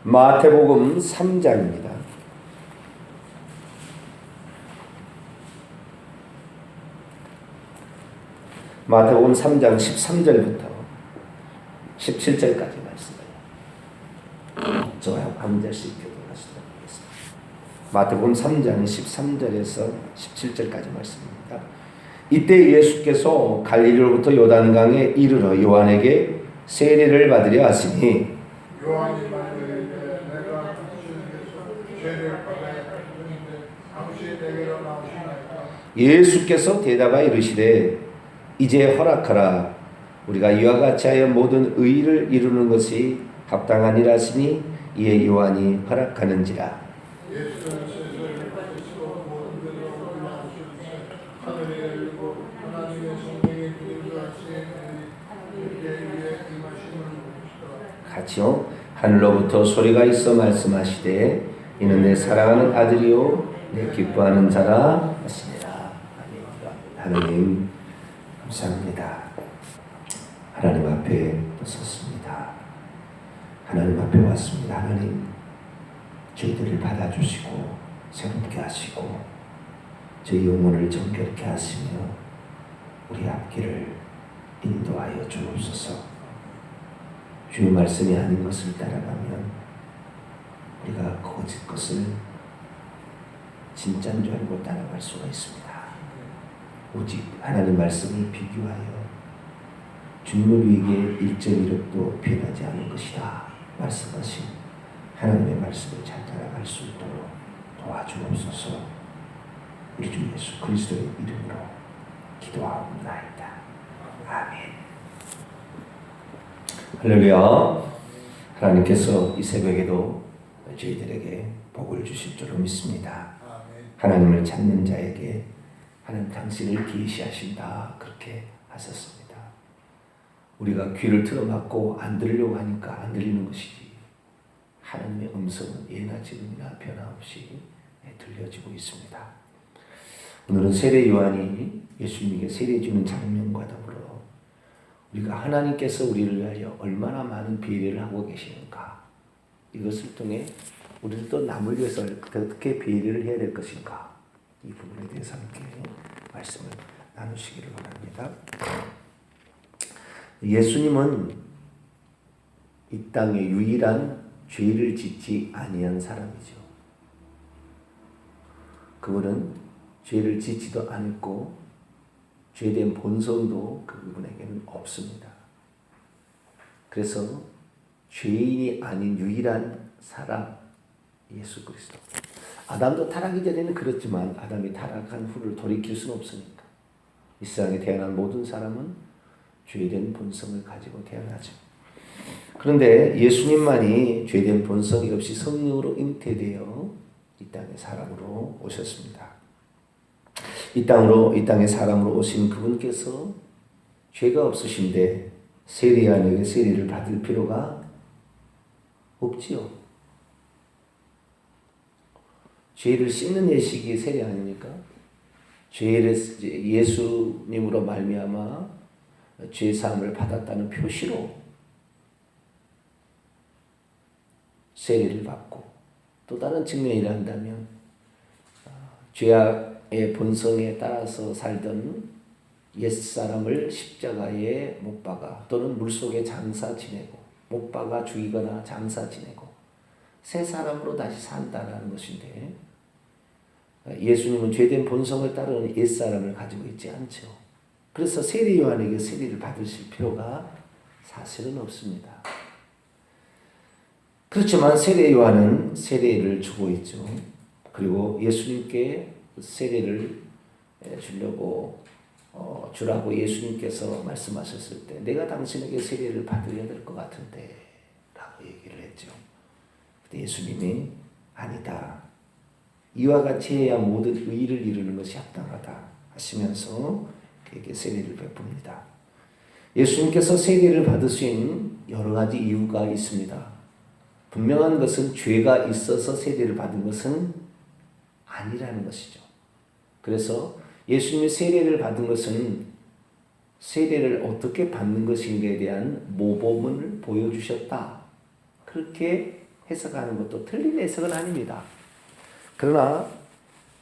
마태복음 3장입니다. 마태복음 3장 13절부터 17절까지 말씀을 저와 한 절씩 교독하시도록 하겠습니다. 마태복음 3장 13절에서 17절까지 말씀입니다. 이때 예수께서 갈릴리로부터 요단강에 이르러 요한에게 세례를 받으려 하시니 요한이 말하기를 내가 당신에게서 세례를 받아야 할 뿐인데 당신이 내게로 나오시나이까. 예수께서 대답하여 이르시되 이제 허락하라. 우리가 이와 같이 하여 모든 의를 이루는 것이 합당하니라 하시니 이에 요한이 허락하는지라. 예수는 세례를 받으시고 모든 데로 올라오시는데 하늘이 열리고 하나님의 성령이 그들과 같이 그에게 임하심을 보시더라. 같이요. 하늘로부터 소리가 있어 말씀하시되 이는 내 사랑하는 아들이요 내 기뻐하는 자라 하시니라. 하나님 감사합니다. 하나님 앞에 섰습니다. 하나님 앞에 왔습니다. 하나님 저희들을 받아주시고 새롭게 하시고 저희 영혼을 정결케 하시며 우리 앞길을 인도하여 주옵소서. 주의 말씀이 아닌 것을 따라가면 우리가 거짓 것을 진짜인 줄 알고 따라갈 수가 있습니다. 오직 하나님 말씀이 비교하여 주님을 위해 1.1획도 변하지 않은 것이다 말씀하신 하나님의 말씀을 잘 따라갈 수 있도록 도와주옵소서. 우리 주 예수 그리스도의 이름으로 기도하옵나이다. 아멘. 할렐루야. 하나님께서 이 새벽에도 저희들에게 복을 주실 줄로 믿습니다. 하나님을 찾는 자에게 하나님 당신을 계시하신다 그렇게 하셨습니다. 우리가 귀를 틀어막고 안 들으려고 하니까 안 들리는 것이지 하나님의 음성은 예나 지금이나 변함없이 들려지고 있습니다. 오늘은 세례 요한이 예수님에게 세례 주는 장면과 더불어 우리가 하나님께서 우리를 위하여 얼마나 많은 배려를 하고 계시는가, 이것을 통해 우리는 또 남을 위해서 어떻게 배려를 해야 될 것인가, 이 부분에 대해서 함께 말씀을 나누시기를 바랍니다. 예수님은 이 땅의 유일한 죄를 짓지 아니한 사람이죠. 그분은 죄를 짓지도 않았고 죄된 본성도 그분에게는 없습니다. 그래서 죄인이 아닌 유일한 사람 예수 그리스도. 아담도 타락하기 전에는 그렇지만 아담이 타락한 후를 돌이킬 수는 없으니까 이 세상에 태어난 모든 사람은 죄된 본성을 가지고 태어나죠. 그런데 예수님만이 죄된 본성이 없이 성령으로 잉태되어 이 땅에 사람으로 오셨습니다. 이 땅에 사람으로 오신 그분께서 죄가 없으신데 세례요한에게 세례를 받을 필요가 없지요. 죄를 씻는 예식이 세례 아닙니까? 죄를 예수님으로 말미암아 죄 사함을 받았다는 표시로 세례를 받고, 또 다른 측면이라 한다면 죄의 본성에 따라서 살던 옛사람을 십자가에 못 박아 또는 물속에 장사 지내고 못 박아 죽이거나 장사 지내고 새 사람으로 다시 산다는 것인데, 예수님은 죄된 본성을 따르는 옛사람을 가지고 있지 않죠. 그래서 세례 요한에게 세례를 받으실 필요가 사실은 없습니다. 그렇지만 세례 요한은 세례를 주고 있죠. 그리고 예수님께 세례를 주려고 주라고 예수님께서 말씀하셨을 때 내가 당신에게 세례를 받으려야 될 것 같은데 라고 얘기를 했죠. 그때 예수님이 아니다. 이와 같이 해야 모든 의를 이루는 것이 합당하다 하시면서 그에게 세례를 베풉니다. 예수님께서 세례를 받으신 여러 가지 이유가 있습니다. 분명한 것은 죄가 있어서 세례를 받은 것은 아니라는 것이죠. 그래서 예수님이 세례를 받은 것은 세례를 어떻게 받는 것인가에 대한 모범을 보여주셨다. 그렇게 해석하는 것도 틀린 해석은 아닙니다. 그러나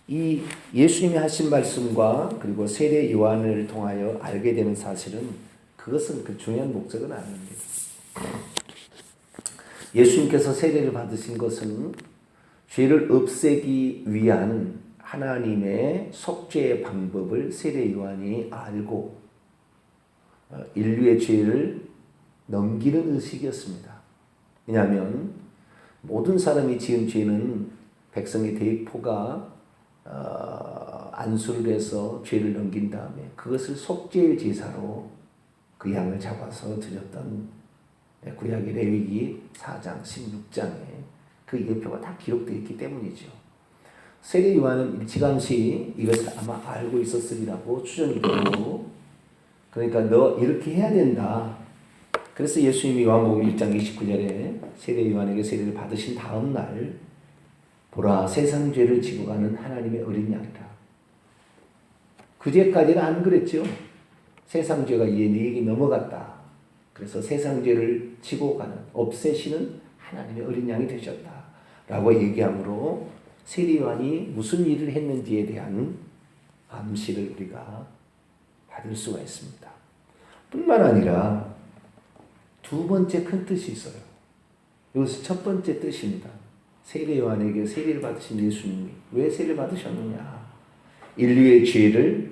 이 예수님이 하신 말씀과 그리고 세례 요한을 통하여 알게 되는 사실은 그것은 그 중요한 목적은 아닙니다. 예수님께서 세례를 받으신 것은 죄를 없애기 위한 하나님의 속죄의 방법을 세례 요한이 알고 인류의 죄를 넘기는 의식이었습니다. 왜냐하면 모든 사람이 지은 죄는 백성의 대포가 안수를 해서 죄를 넘긴 다음에 그것을 속죄의 제사로 그 양을 잡아서 드렸던 구약의 레위기 4장 16장에 그 예표가 다 기록되어 있기 때문이죠. 세례 요한은 일찌감치 이것을 아마 알고 있었으리라고 추정이 되고, 그러니까 너 이렇게 해야 된다. 그래서 예수님이 요한복음 1장 29절에 세례 요한에게 세례를 받으신 다음 날 보라 세상 죄를 지고 가는 하나님의 어린 양이라. 그제까지는 안 그랬죠. 세상 죄가 이제 네게 넘어갔다. 그래서 세상 죄를 지고 가는 없애시는 하나님의 어린 양이 되셨다 라고 얘기하므로 세례 요한이 무슨 일을 했는지에 대한 암시를 우리가 받을 수가 있습니다. 뿐만 아니라 두 번째 큰 뜻이 있어요. 이것은 첫 번째 뜻입니다. 세례 요한에게 세례를 받으신 예수님이 왜 세례를 받으셨느냐? 인류의 죄를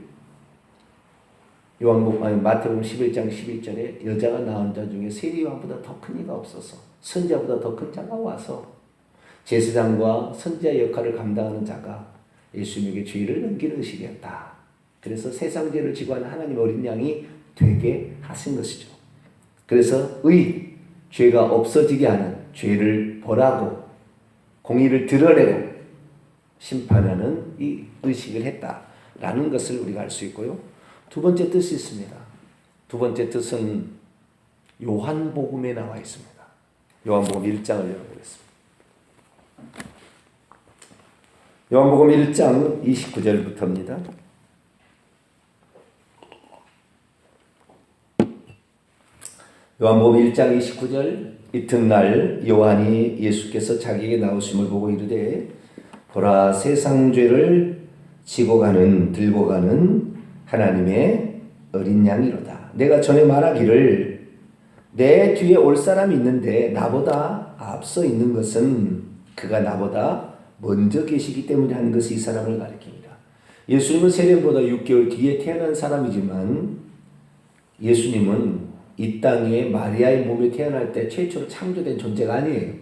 마태복음 11장 11절에 여자가 낳은 자 중에 세례 요한보다 더 큰 이가 없어서 선지자보다 더 큰 자가 와서 제사장과 선지자 역할을 감당하는 자가 예수님에게 죄를 넘기는 의식이었다. 그래서 세상 죄를 지고 하는 하나님 어린 양이 되게 하신 것이죠. 그래서 죄가 없어지게 하는 죄를 벌하고 공의를 드러내고 심판하는 이 의식을 했다라는 것을 우리가 알 수 있고요. 두 번째 뜻이 있습니다. 두 번째 뜻은 요한복음에 나와 있습니다. 요한복음 1장을 열어보겠습니다. 요한복음 1장 29절부터입니다. 요한복음 1장 29절 이튿날 요한이 예수께서 자기에게 나오심을 보고 이르되 보라 세상 죄를 지고 가는 들고 가는 하나님의 어린 양이로다. 내가 전에 말하기를 내 뒤에 올 사람이 있는데 나보다 앞서 있는 것은 그가 나보다 먼저 계시기 때문에 하는 것이 이 사람을 가리킵니다. 예수님은 세례보다 6개월 뒤에 태어난 사람이지만 예수님은 이 땅에 마리아의 몸에 태어날 때 최초로 창조된 존재가 아니에요.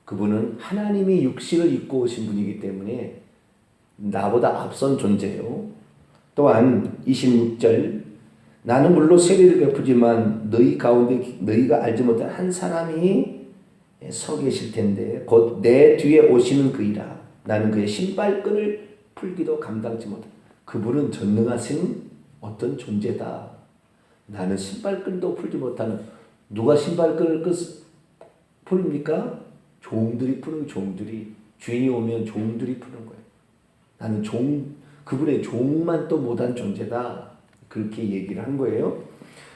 그분은 하나님이 육신을 입고 오신 분이기 때문에 나보다 앞선 존재요. 또한 26절 나는 물론 세례를 베푸지만 너희 가운데 너희가 알지 못한 한 사람이 서 계실 텐데 곧 내 뒤에 오시는 그이라. 나는 그의 신발끈을 풀기도 감당치 못한다. 그분은 전능하신 어떤 존재다. 나는 신발끈도 풀지 못하는. 누가 신발끈을 풀입니까? 종들이 푸는. 종들이 주인이 오면 종들이 푸는 거예요. 나는 그분의 종만 또 못한 존재다. 그렇게 얘기를 한 거예요.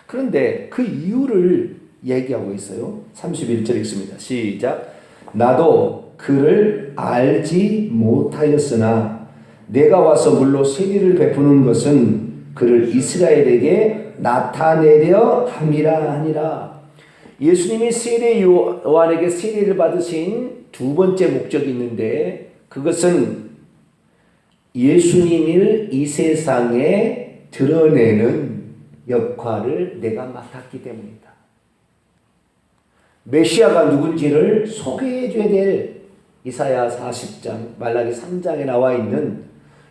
그런데 그 이유를 얘기하고 있어요. 31절 읽습니다. 시작. 나도 그를 알지 못하였으나 내가 와서 물로 세례를 베푸는 것은 그를 이스라엘에게 나타내려 함이라 하니라. 예수님이 세례 요한에게 세례를 받으신 두 번째 목적이 있는데 그것은 예수님을 이 세상에 드러내는 역할을 내가 맡았기 때문이다. 메시아가 누군지를 소개해 줘야 될 이사야 40장, 말라기 3장에 나와 있는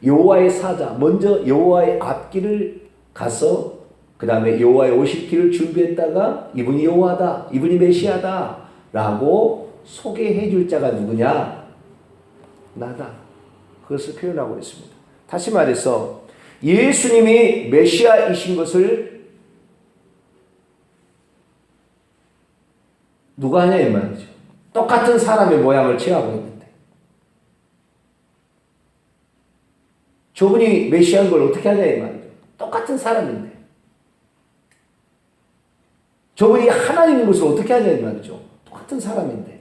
여호와의 사자, 먼저 여호와의 앞길을 가서 그 다음에 여호와의 오실 길을 준비했다가 이분이 여호와다, 이분이 메시아다 라고 소개해 줄 자가 누구냐? 나다. 그것을 표현하고 있습니다. 다시 말해서 예수님이 메시아이신 것을 누가 하냐 이 말이죠. 똑같은 사람의 모양을 취하고 있는데 저분이 메시아인 걸 어떻게 하냐 이 말이죠. 똑같은 사람인데 저분이 하나님인 것을 어떻게 하냐 이 말이죠. 똑같은 사람인데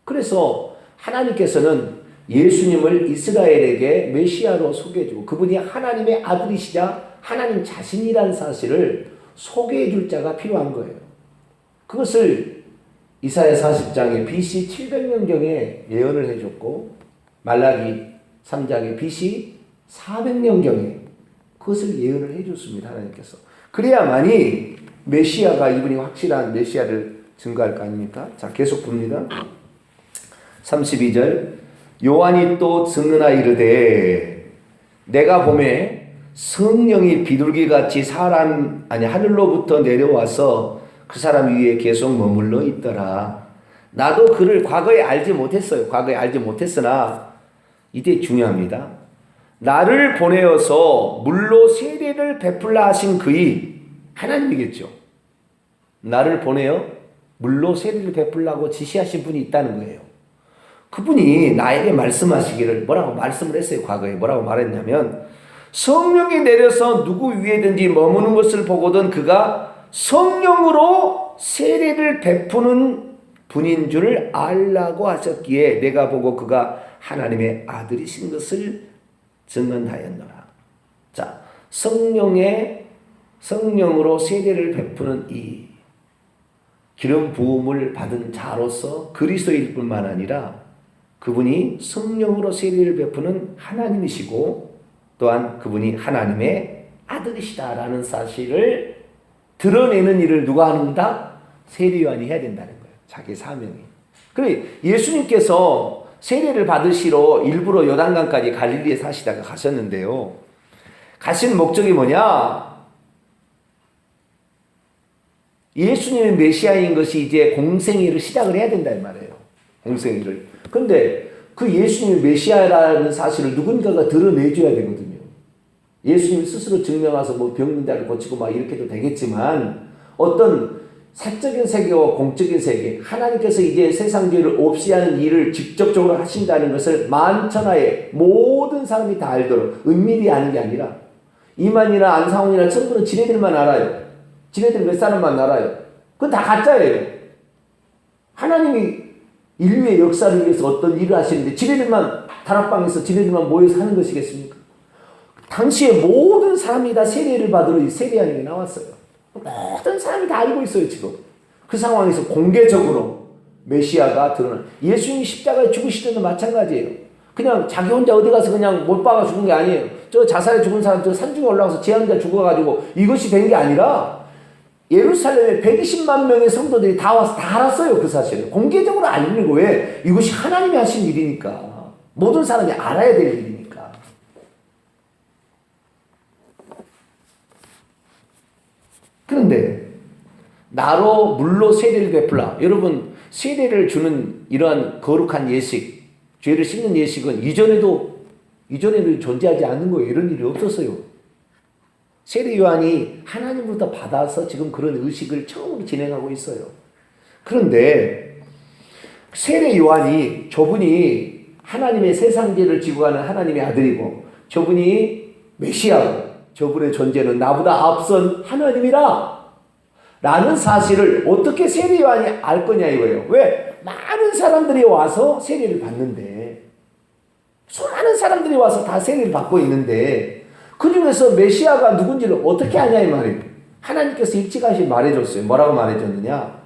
그래서 하나님께서는 예수님을 이스라엘에게 메시아로 소개해주고 그분이 하나님의 아들이시자 하나님 자신이라는 사실을 소개해줄 자가 필요한 거예요. 그것을 이사야 40장에 BC 700년경에 예언을 해줬고 말라기 3장에 BC 400년경에 그것을 예언을 해줬습니다. 하나님께서. 그래야만이 메시아가 이분이 확실한 메시아를 증거할 거 아닙니까? 자, 계속 봅니다. 32절 요한이 또 증언하 이르되 내가 보매 성령이 비둘기같이 하늘로부터 내려와서 그 사람 위에 계속 머물러 있더라. 나도 그를 과거에 알지 못했어요. 과거에 알지 못했으나 이때 중요합니다. 나를 보내어서 물로 세례를 베풀라 하신 그이 하나님이겠죠. 나를 보내어 물로 세례를 베풀라고 지시하신 분이 있다는 거예요. 그분이 나에게 말씀하시기를 뭐라고 말씀을 했어요. 과거에 뭐라고 말했냐면 성령이 내려서 누구 위에든지 머무는 것을 보거든 그가 성령으로 세례를 베푸는 분인 줄 알라고 하셨기에 내가 보고 그가 하나님의 아들이신 것을 증언하였노라. 자, 성령으로 세례를 베푸는 이 기름 부음을 받은 자로서 그리스도일 뿐만 아니라 그분이 성령으로 세례를 베푸는 하나님이시고 또한 그분이 하나님의 아들이시다라는 사실을 드러내는 일을 누가 하는다? 세례요한이 해야 된다는 거예요. 자기 사명이. 그래 예수님께서 세례를 받으시러 일부러 요단강까지 갈릴리에 사시다가 가셨는데요. 가신 목적이 뭐냐? 예수님의 메시아인 것이 이제 공생애를 시작을 해야 된다 이 말이에요. 공생애를. 그런데 그 예수님이 메시아라는 사실을 누군가가 드러내줘야 되거든요. 예수님이 스스로 증명해서 뭐 병든 자를 고치고 막 이렇게도 되겠지만 어떤 사적인 세계와 공적인 세계, 하나님께서 이제 세상 죄를 없이 하는 일을 직접적으로 하신다는 것을 만천하에 모든 사람이 다 알도록 은밀히 아는 게 아니라 이만이나 안상훈이나 천부는 지네들만 알아요. 지네들 몇 사람만 알아요. 그건 다 가짜예요. 하나님이 인류의 역사를 위해서 어떤 일을 하시는데 지네들만 다락방에서 지네들만 모여서 하는 것이겠습니까? 당시에 모든 사람이 다 세례를 받으러 세례하는 게 나왔어요. 모든 사람이 다 알고 있어요 지금. 그 상황에서 공개적으로 메시아가 드러나. 예수님이 십자가에 죽으실 때도 마찬가지예요. 그냥 자기 혼자 어디 가서 그냥 못 박아 죽은 게 아니에요. 저 자살해 죽은 사람 저 산중에 올라가서 제 혼자 죽어가지고 이것이 된 게 아니라 예루살렘에 120만 명의 성도들이 다 와서 다 알았어요. 그 사실을 공개적으로 알리는 거예요. 이것이 하나님이 하신 일이니까 모든 사람이 알아야 될 일이니까. 그런데 나로 물로 세례를 베풀라. 여러분 세례를 주는 이러한 거룩한 예식, 죄를 씻는 예식은 이전에도 존재하지 않는 거예요. 이런 일이 없었어요. 세례 요한이 하나님으로부터 받아서 지금 그런 의식을 처음으로 진행하고 있어요. 그런데 세례 요한이 저분이 하나님의 세상 죄를 지고 가는 하나님의 아들이고 저분이 메시아고 저분의 존재는 나보다 앞선 하나님이라 라는 사실을 어떻게 세례 요한이 알 거냐 이거예요. 왜? 많은 사람들이 와서 세례를 받는데 수많은 사람들이 와서 다 세례를 받고 있는데 그 중에서 메시아가 누군지를 어떻게 아냐 이 말이에요. 하나님께서 일찌감치 말해줬어요. 뭐라고 말해줬느냐?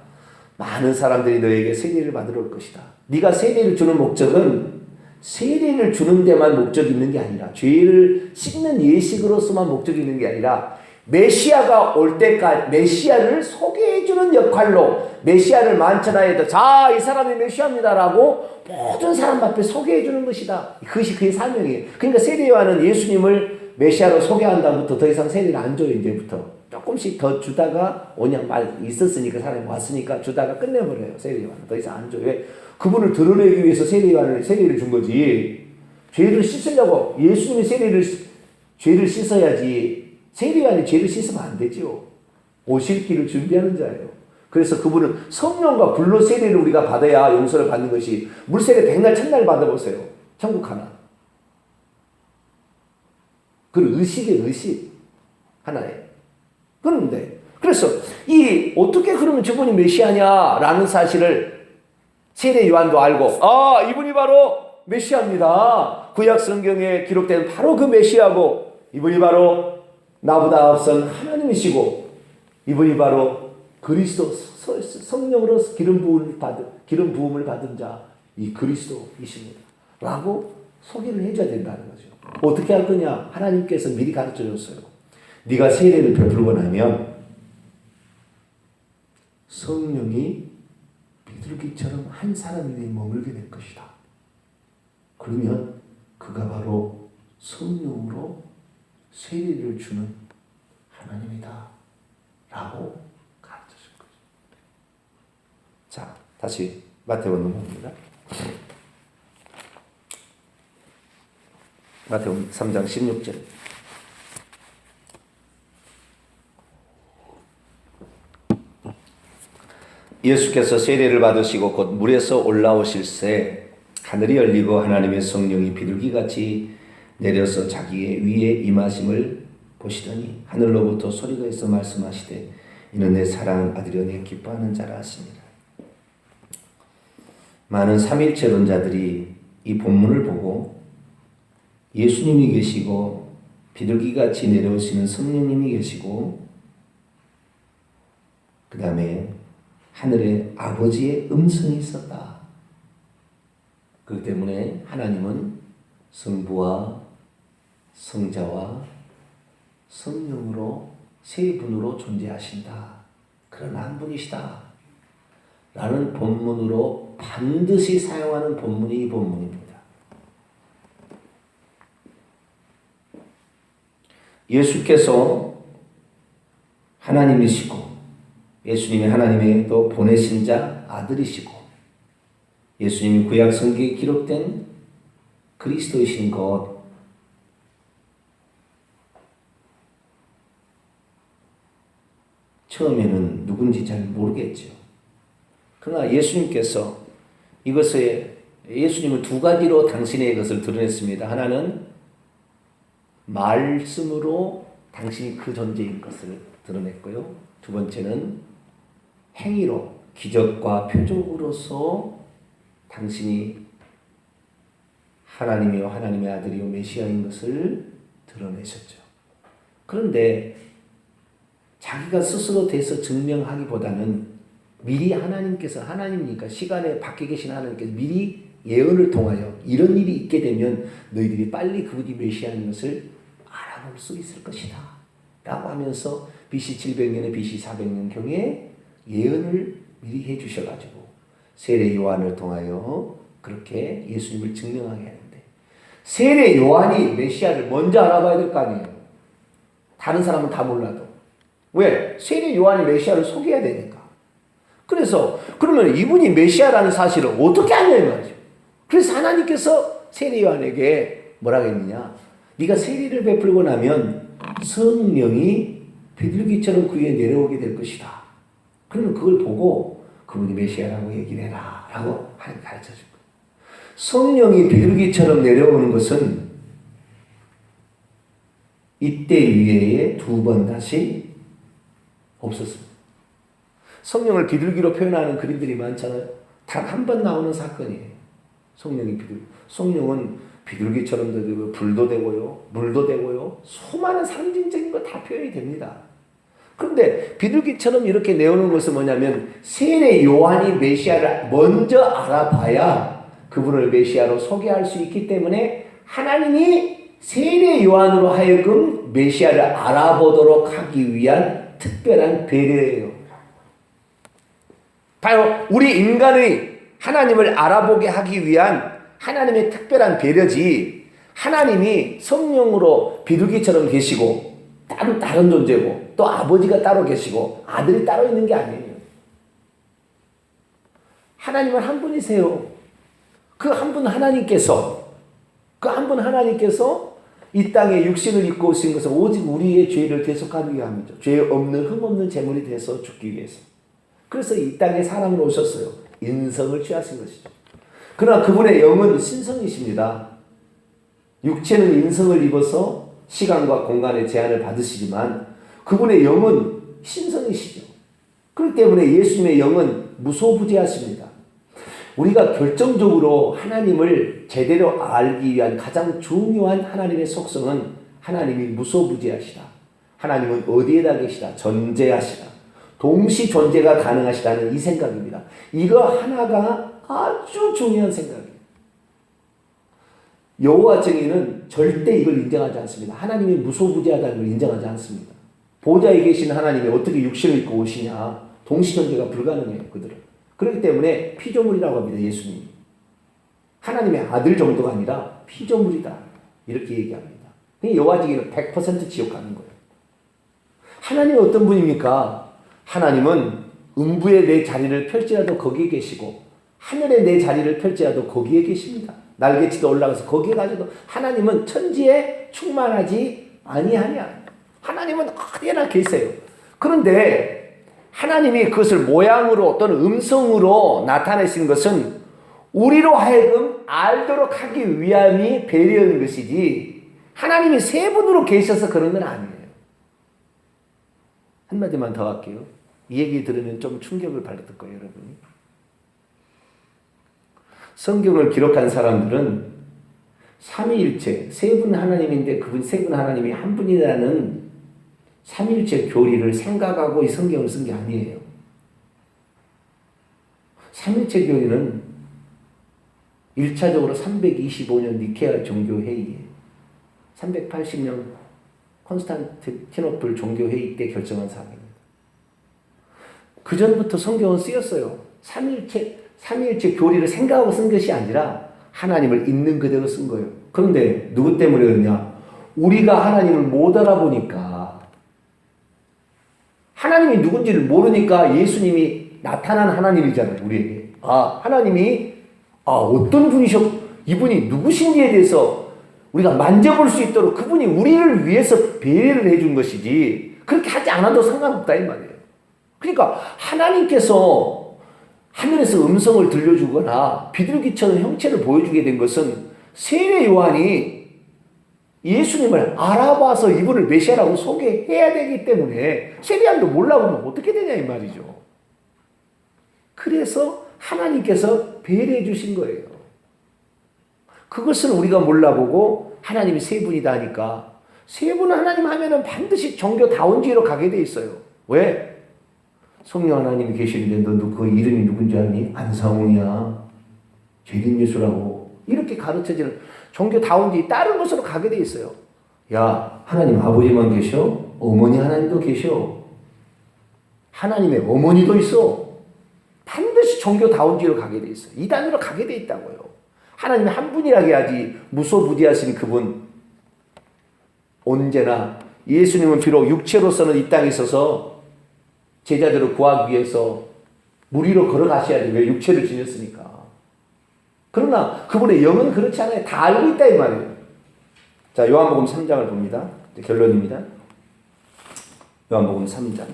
많은 사람들이 너에게 세례를 받으러 올 것이다. 네가 세례를 주는 목적은 세례를 주는 데만 목적이 있는 게 아니라 죄를 씻는 예식으로서만 목적이 있는 게 아니라 메시아가 올 때까지 메시아를 소개해주는 역할로 메시아를 만천하에도 자, 이 사람이 메시아입니다라고 모든 사람 앞에 소개해주는 것이다. 그것이 그의 사명이에요. 그러니까 세례 요한은 예수님을 메시아로 소개한 다음부터 더 이상 세례를 안 줘요. 이제부터 조금씩 더 주다가 오냐 말 있었으니까 사람이 왔으니까 주다가 끝내버려요. 세례 요한은 더 이상 안 줘요. 왜? 그분을 드러내기 위해서 세례를 준 거지. 죄를 씻으려고 예수님이 죄를 씻어야지. 세례 요한이 죄를 씻으면 안 되죠. 오실 길을 준비하는 자예요. 그래서 그분은 성령과 불로 세례를 우리가 받아야 용서를 받는 것이 물세례 백날 첫날 받아보세요. 천국 하나. 그 의식의 의식 하나에. 그런데 그래서 이 어떻게 그러면 저분이 메시아냐라는 사실을 세례 요한도 알고 이분이 바로 메시아입니다. 구약 성경에 기록된 바로 그 메시아고 이분이 바로 나보다 앞선 하나님이시고 이분이 바로 그리스도 성령으로 기름 부음을 받은 자 이 그리스도이십니다. 라고 소개를 해줘야 된다는 거죠. 어떻게 할 거냐? 하나님께서 미리 가르쳐 줬어요. 네가 세례를 베풀고 나면 성령이 비둘기처럼 한 사람 위에 머물게 될 것이다. 그러면 그가 바로 성령으로 세례를 주는 하나님이다. 라고 가르쳐 준 거죠. 자, 다시 마태복음 넘어갑니다. 마태복음 3장 16절. 예수께서 세례를 받으시고 곧 물에서 올라오실새 하늘이 열리고 하나님의 성령이 비둘기같이 내려서 자기의 위에 임하심을 보시더니 하늘로부터 소리가 있어 말씀하시되 이는 내 사랑 아들이여 내 기뻐하는 자라 하시니라. 많은 삼일체론자들이 이 본문을 보고 예수님이 계시고 비둘기같이 내려오시는 성령님이 계시고 그 다음에 하늘에 아버지의 음성이 있었다. 그렇기 때문에 하나님은 성부와 성자와 성령으로 세 분으로 존재하신다. 그런 한 분이시다. 라는 본문으로 반드시 사용하는 본문이 이 본문입니다. 예수께서 하나님이시고 예수님이 하나님의 또 보내신 자 아들이시고 예수님이 구약 성경에 기록된 그리스도이신 것 처음에는 누군지 잘 모르겠죠. 그러나 예수님께서 예수님은 두 가지로 당신의 것을 드러냈습니다. 하나는 말씀으로 당신이 그 존재인 것을 드러냈고요. 두 번째는 행위로 기적과 표적으로서 당신이 하나님이요 하나님의 아들이요 메시아인 것을 드러내셨죠. 그런데 자기가 스스로 대해서 증명하기보다는 미리 하나님이니까 시간에 밖에 계신 하나님께서 미리 예언을 통하여 이런 일이 있게 되면 너희들이 빨리 그분이 메시아인 것을 알아볼 수 있을 것이다. 라고 하면서 BC 700년에 BC 400년경에 예언을 미리 해주셔가지고 세례 요한을 통하여 그렇게 예수님을 증명하게 하는데 세례 요한이 메시아를 먼저 알아봐야 될 거 아니에요. 다른 사람은 다 몰라도. 왜? 세례 요한이 메시아를 소개해야 되니까. 그래서 그러면 이분이 메시아라는 사실을 어떻게 알냐 말이죠. 그래서 하나님께서 세례 요한에게 뭐라고 했느냐? 네가 세례를 베풀고 나면 성령이 비둘기처럼 그 위에 내려오게 될 것이다. 그러면 그걸 보고 그분이 메시아라고 얘기를 해라 라고 하나님 가르쳐준 거예요. 성령이 비둘기처럼 내려오는 것은 이때 이외에 두 번 다시 없었습니다. 성령을 비둘기로 표현하는 그림들이 많잖아요. 단 한 번 나오는 사건이에요. 성령은 비둘기처럼도 되고 불도 되고요. 물도 되고요. 수많은 상징적인 거 다 표현이 됩니다. 그런데 비둘기처럼 이렇게 내오는 것은 뭐냐면 세례 요한이 메시아를 먼저 알아봐야 그분을 메시아로 소개할 수 있기 때문에 하나님이 세례 요한으로 하여금 메시아를 알아보도록 하기 위한 특별한 배려예요. 바로 우리 인간의 하나님을 알아보게 하기 위한 하나님의 특별한 배려지 하나님이 성령으로 비둘기처럼 계시고 따로 다른 존재고 또 아버지가 따로 계시고 아들이 따로 있는 게 아니에요. 하나님은 한 분이세요. 그 한 분 하나님께서 이 땅에 육신을 입고 오신 것은 오직 우리의 죄를 대속하기 위함이죠. 죄 없는 흠없는 제물이 돼서 죽기 위해서. 그래서 이 땅에 사람으로 오셨어요. 인성을 취하신 것이죠. 그러나 그분의 영은 신성이십니다. 육체는 인성을 입어서 시간과 공간의 제한을 받으시지만 그분의 영은 신성이시죠. 그렇기 때문에 예수님의 영은 무소부재하십니다. 우리가 결정적으로 하나님을 제대로 알기 위한 가장 중요한 하나님의 속성은 하나님이 무소부지하시다. 하나님은 어디에다 계시다? 전제하시다. 동시 존재가 가능하시다는 이 생각입니다. 이거 하나가 아주 중요한 생각이에요. 여호와 증인은 절대 이걸 인정하지 않습니다. 하나님이 무소부지하다는 걸 인정하지 않습니다. 보좌에 계신 하나님이 어떻게 육신을 입고 오시냐. 동시 존재가 불가능해요. 그들은. 그렇기 때문에 피조물이라고 합니다. 예수님이. 하나님의 아들 정도가 아니라 피조물이다. 이렇게 얘기합니다. 여호와 증인은 100% 지옥 가는 거예요. 하나님은 어떤 분입니까? 하나님은 음부에 내 자리를 펼지라도 거기에 계시고 하늘에 내 자리를 펼지라도 거기에 계십니다. 날개치도 올라가서 거기에 가져도 하나님은 천지에 충만하지 아니하냐. 하나님은 어디에나 계세요. 그런데 하나님이 그것을 모양으로 또는 음성으로 나타내신 것은 우리로 하여금 알도록 하기 위함이 배려인 것이지 하나님이 세 분으로 계셔서 그런 건 아니에요. 한마디만 더 할게요. 이 얘기 들으면 좀 충격을 받을 거예요, 여러분이. 성경을 기록한 사람들은 삼위일체, 세 분 하나님인데 그분 세 분 하나님이 한 분이라는 삼위일체 교리를 생각하고 이 성경을 쓴 게 아니에요. 삼위일체 교리는 1차적으로 325년 니케아 종교회의에 380년 콘스탄티노플 종교회의 때 결정한 사항입니다. 그 전부터 성경은 쓰였어요. 삼위일체 교리를 생각하고 쓴 것이 아니라 하나님을 있는 그대로 쓴 거예요. 그런데 누구 때문에 그러냐? 우리가 하나님을 못 알아보니까 하나님이 누군지를 모르니까 예수님이 나타난 하나님이잖아요. 우리에게. 하나님이 어떤 이분이 누구신지에 대해서 우리가 만져볼 수 있도록 그분이 우리를 위해서 배려를 해준 것이지 그렇게 하지 않아도 상관없다 이 말이에요. 그러니까 하나님께서 하늘에서 음성을 들려주거나 비둘기처럼 형체를 보여주게 된 것은 세례 요한이 예수님을 알아봐서 이분을 메시아라고 소개해야 되기 때문에 세례 요한도 몰라보면 어떻게 되냐 이 말이죠. 그래서 하나님께서 배려해 주신 거예요. 그것을 우리가 몰라보고 하나님이 세 분이다 하니까 세 분 하나님 하면은 반드시 종교다운지로 가게 돼 있어요. 왜? 성령 하나님이 계시는데 너 그 이름이 누군지 아니? 안상홍이야. 죄린 예수라고. 이렇게 가르쳐지는 종교다운지 다른 곳으로 가게 돼 있어요. 야, 하나님 아버지만 계셔? 어머니 하나님도 계셔. 하나님의 어머니도 있어. 반드시 종교다운지로 가게 돼 있어요. 이단으로 가게 돼 있다고요. 하나님이 한 분이라고 해야지 무소부지하신 그분. 언제나 예수님은 비록 육체로서는 이 땅에 있어서 제자들을 구하기 위해서 물 위로 걸어가셔야지. 왜? 육체를 지녔으니까. 그러나 그분의 영은 그렇지 않아요. 다 알고 있다 이 말이에요. 자, 요한복음 3장을 봅니다. 이제 결론입니다. 요한복음 3장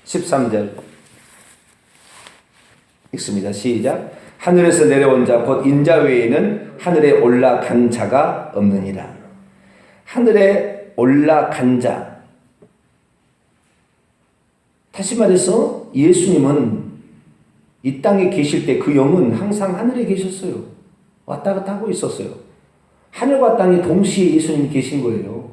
13절 읽습니다. 시작. 하늘에서 내려온 자 곧 인자 외에는 하늘에 올라간 자가 없느니라. 하늘에 올라간 자. 다시 말해서 예수님은 이 땅에 계실 때 그 영은 항상 하늘에 계셨어요. 왔다 갔다 하고 있었어요. 하늘과 땅이 동시에 예수님이 계신 거예요.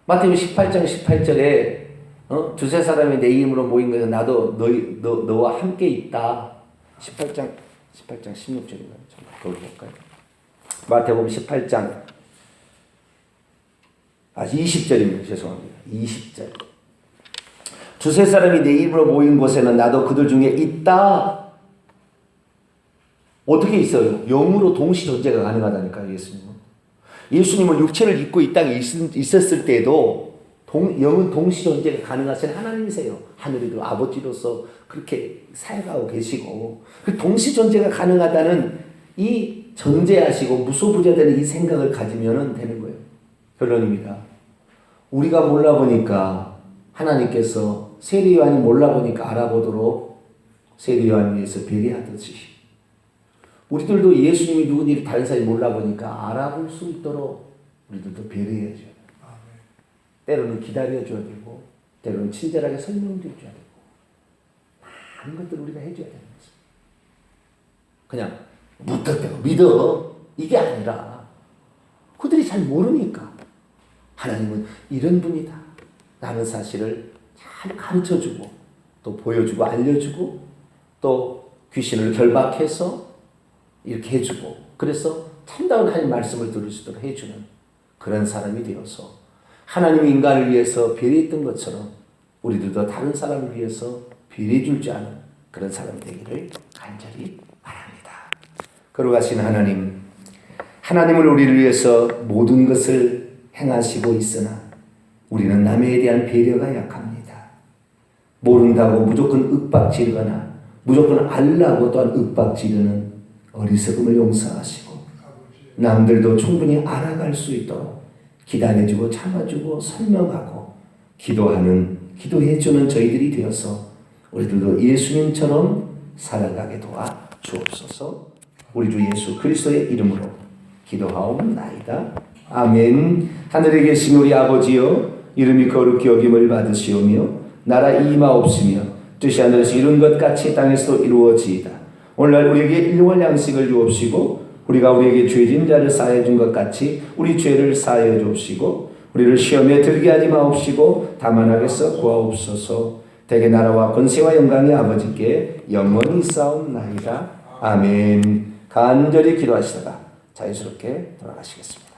마태복음 18장 18절에 두세 사람이 내 이름으로 모인 것에 나도 너와 함께 있다. 18장 16절인가요? 좀 거기 볼까요? 마태복음 18장 20절입니다. 죄송합니다. 20절. 두세 사람이 내 이름으로 모인 곳에는 나도 그들 중에 있다. 어떻게 있어요? 영으로 동시 존재가 가능하다니까요. 예수님은 육체를 입고 이 땅에 있었을 때에도 영은 동시 존재가 가능하신 하나님이세요. 하늘에도 아버지로서 그렇게 사역하고 계시고 그 동시 존재가 가능하다는 이 전제하시고 무소부재되는 이 생각을 가지면 되는 거예요. 결론입니다. 우리가 몰라보니까 하나님께서 세례 요한이 몰라보니까 알아보도록 세례 요한을 위해서 배려하듯이 우리들도 예수님이 누군지 다른 사람이 몰라보니까 알아볼 수 있도록 우리들도 배려해야죠. 때로는 기다려줘야 되고 때로는 친절하게 설명드려줘야 되고 많은 것들을 우리가 해줘야 되는 거죠. 그냥 무턱대고 믿어 이게 아니라 그들이 잘 모르니까 하나님은 이런 분이다 라는 사실을 잘 가르쳐주고 또 보여주고 알려주고 또 귀신을 결박해서 이렇게 해주고 그래서 참다운 하나님 말씀을 들을 수 있도록 해주는 그런 사람이 되어서 하나님이 인간을 위해서 배려했던 것처럼 우리들도 다른 사람을 위해서 배려해 줄 줄 아는 그런 사람이 되기를 간절히 바랍니다. 거룩하신 하나님, 하나님을 우리를 위해서 모든 것을 행하시고 있으나 우리는 남에 대한 배려가 약합니다. 모른다고 무조건 윽박지르거나 무조건 알라고 또한 윽박지르는 어리석음을 용서하시고 남들도 충분히 알아갈 수 있도록 기다려주고 참아주고 설명하고 기도해주는 저희들이 되어서 우리들도 예수님처럼 살아가게 도와 주옵소서. 우리 주 예수 그리스도의 이름으로 기도하옵나이다. 아멘. 하늘에 계신 우리 아버지여 이름이 거룩히 여김을 받으시오며 나라 임하옵시며 뜻이 하늘에서 이룬 것 같이 땅에서도 이루어지이다. 오늘날 우리에게 일용할 양식을 주옵시고 우리가 우리에게 죄진 자를 사하여 준 것 같이 우리 죄를 사하여 주옵시고 우리를 시험에 들게 하지 마옵시고 다만 악에서 구하옵소서. 대개 나라와 권세와 영광이 아버지께 영원히 있사옵나이다. 아멘. 간절히 기도하시다가 자유스럽게 돌아가시겠습니다.